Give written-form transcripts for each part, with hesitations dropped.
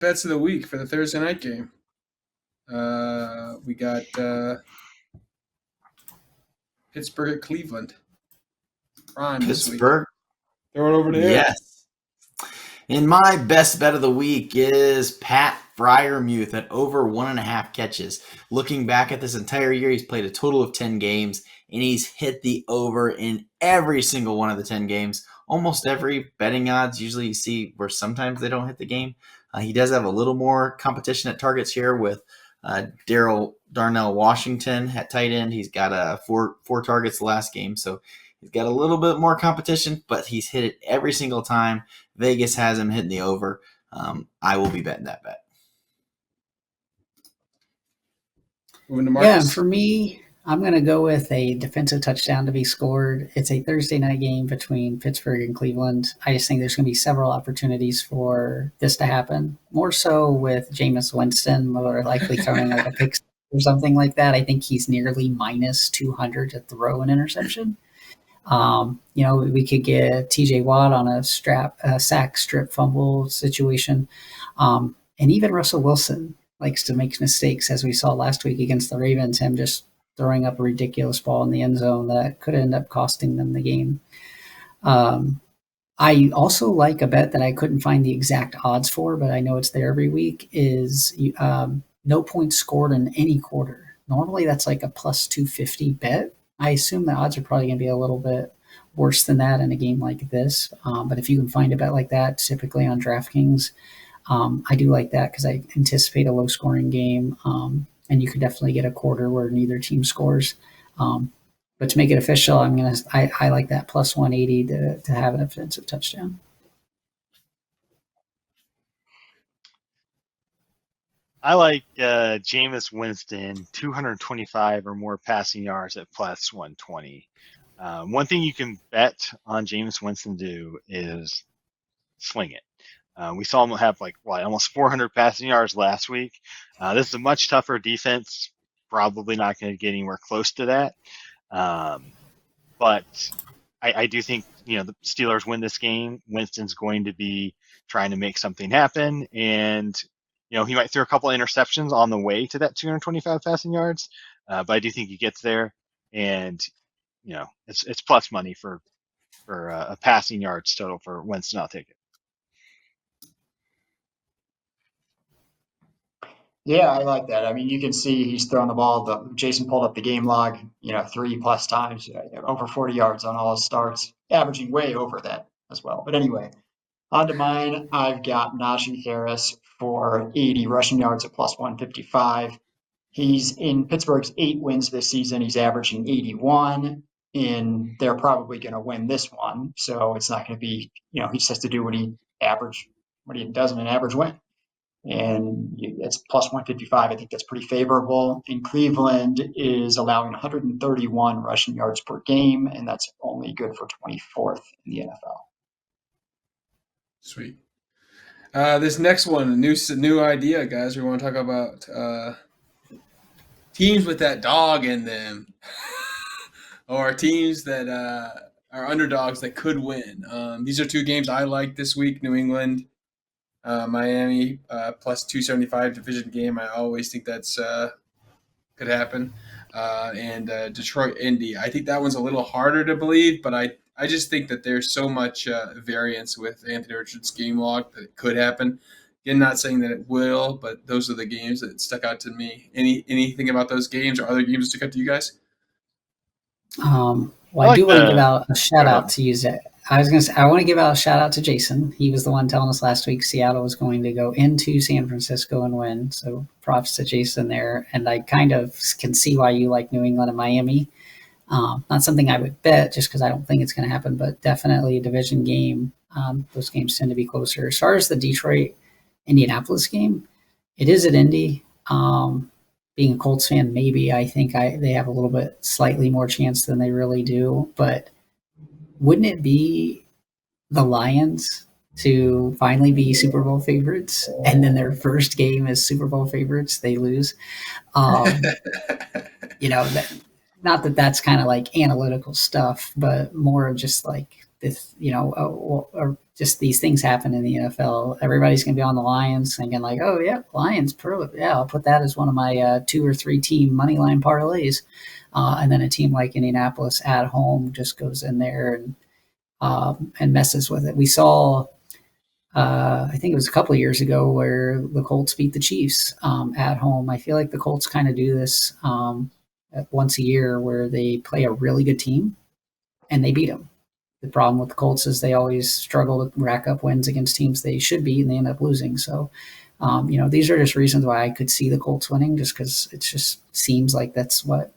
bets of the week for the Thursday night game. We got Pittsburgh at Cleveland. Prime this week. Pittsburgh. Throw it over to you. Yes. And my best bet of the week is Pat Freiermuth at over 1.5 catches. Looking back at this entire year, he's played a total of 10 games, and he's hit the over in every single one of the 10 games. Almost every betting odds, usually you see where sometimes they don't hit the game. He does have a little more competition at targets here with Darnell Washington at tight end. He's got four targets the last game, so he's got a little bit more competition, but he's hit it every single time. Vegas has him hitting the over. I will be betting that bet. Moving to Marcus. Yeah, and for me, I'm going to go with a defensive touchdown to be scored. It's a Thursday night game between Pittsburgh and Cleveland. I just think there's going to be several opportunities for this to happen. More so with Jameis Winston, more likely throwing like a pick or something like that. I think he's nearly minus 200 to throw an interception. We could get TJ Watt on a sack strip fumble situation. And even Russell Wilson likes to make mistakes, as we saw last week against the Ravens, him just throwing up a ridiculous ball in the end zone that could end up costing them the game. I also like a bet that I couldn't find the exact odds for, but I know it's there every week, is no points scored in any quarter. Normally that's like a plus 250 bet. I assume the odds are probably going to be a little bit worse than that in a game like this. But if you can find a bet like that, typically on DraftKings, I do like that because I anticipate a low-scoring game, and you could definitely get a quarter where neither team scores. But to make it official, I like that plus 180 to have an offensive touchdown. I like Jameis Winston, 225 or more passing yards at plus 120. One thing you can bet on Jameis Winston do is sling it. We saw him have almost 400 passing yards last week. This is a much tougher defense. Probably not going to get anywhere close to that. But I do think the Steelers win this game. Winston's going to be trying to make something happen, and he might throw a couple of interceptions on the way to that 225 passing yards, but I do think he gets there, and it's plus money for a passing yards total for Winston. I'll take it. Yeah, I like that. I mean, you can see he's throwing the ball. Jason pulled up the game log, 3+ times, over 40 yards on all his starts, averaging way over that as well. But anyway, on to mine. I've got Najee Harris for 80 rushing yards at plus 155. He's in Pittsburgh's 8 wins this season. He's averaging 81, and they're probably going to win this one. So it's not going to be, he just has to do what he does in an average win. And it's plus 155. I think that's pretty favorable. And Cleveland is allowing 131 rushing yards per game, and that's only good for 24th in the NFL. Sweet. This next one, a new idea, guys. We want to talk about teams with that dog in them, or teams that are underdogs that could win. These are 2 games I like this week: New England, Miami, plus 275 division game. I always think that's could happen. And Detroit, Indy. I think that one's a little harder to believe, but I just think that there's so much variance with Anthony Richards' game log that it could happen. Again, not saying that it will, but those are the games that stuck out to me. Anything about those games or other games that stuck out to you guys? I do want to give out a shout out to you, Zach. I want to give out a shout out to Jason. He was the one telling us last week Seattle was going to go into San Francisco and win. So props to Jason there. And I kind of can see why you like New England and Miami. Not something I would bet just because I don't think it's going to happen, but definitely a division game. Those games tend to be closer. As far as the Detroit-Indianapolis game, it is at Indy. Being a Colts fan, maybe I think they have a little bit slightly more chance than they really do. But wouldn't it be the Lions to finally be Super Bowl favorites, and then their first game as Super Bowl favorites, they lose? Not that that's kind of like analytical stuff, but more of just like this, or just these things happen in the NFL. Everybody's going to be on the Lions thinking like, oh yeah, Lions, yeah, I'll put that as one of my 2 or 3 team money line parlays. And then a team like Indianapolis at home just goes in there and messes with it. We saw, I think it was a couple of years ago where the Colts beat the Chiefs at home. I feel like the Colts kind of do this once a year where they play a really good team and they beat them. The problem with the Colts is they always struggle to rack up wins against teams they should beat, and they end up losing. So, these are just reasons why I could see the Colts winning, just because it just seems like that's what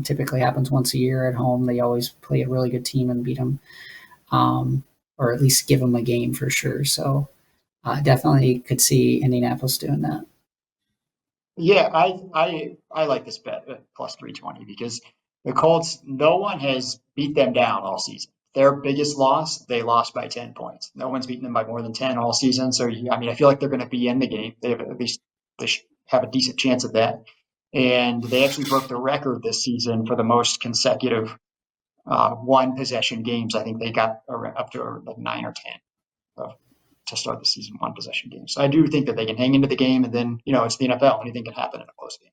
typically happens once a year at home. They always play a really good team and beat them, or at least give them a game for sure. So, definitely could see Indianapolis doing that. Yeah, I like this bet at plus 320 because the Colts, no one has beat them down all season. Their biggest loss, they lost by 10 points. No one's beaten them by more than 10 all season. So, I mean, I feel like they're going to be in the game. They have at least they have a decent chance of that. And they actually broke the record this season for the most consecutive one possession games. I think they got up to like 9 or 10 to start the season, one possession games. So I do think that they can hang into the game, and then it's the NFL. Anything can happen in a close game.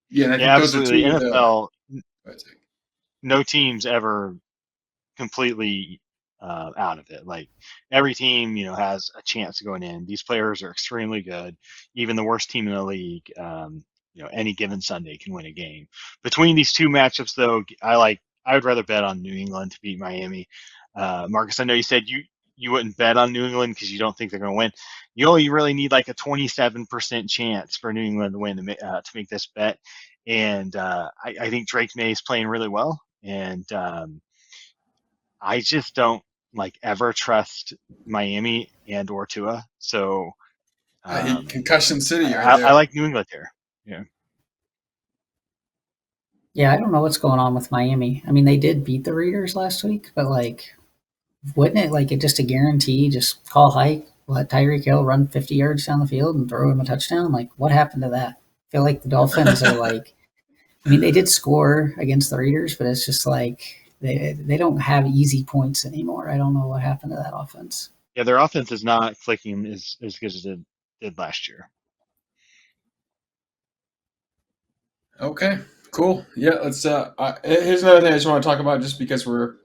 Yeah, and I think Yeah, those are absolutely. two of the. NFL, no team's ever completely out of it. Like every team, has a chance of going in. These players are extremely good. Even the worst team in the league, any given Sunday can win a game. Between these two matchups, though, I would rather bet on New England to beat Miami. Marcus, I know you said you wouldn't bet on New England because you don't think they're going to win. You only really need like a 27% chance for New England to win to make this bet. And I think Drake May is playing really well. And I just don't ever trust Miami and or Tua. So Concussion City right I there. like New England here. Yeah. Yeah, I don't know what's going on with Miami. I mean, they did beat the Raiders last week, but wouldn't it it just a guarantee? Just call hike, let Tyreek Hill run 50 yards down the field and throw him a touchdown. What happened to that? I feel like the Dolphins are I mean, they did score against the Raiders, but it's just they don't have easy points anymore. I don't know what happened to that offense. Yeah, their offense is not clicking as good as it did last year. Okay, cool. Yeah, let's. Here's another thing I just want to talk about, just because we're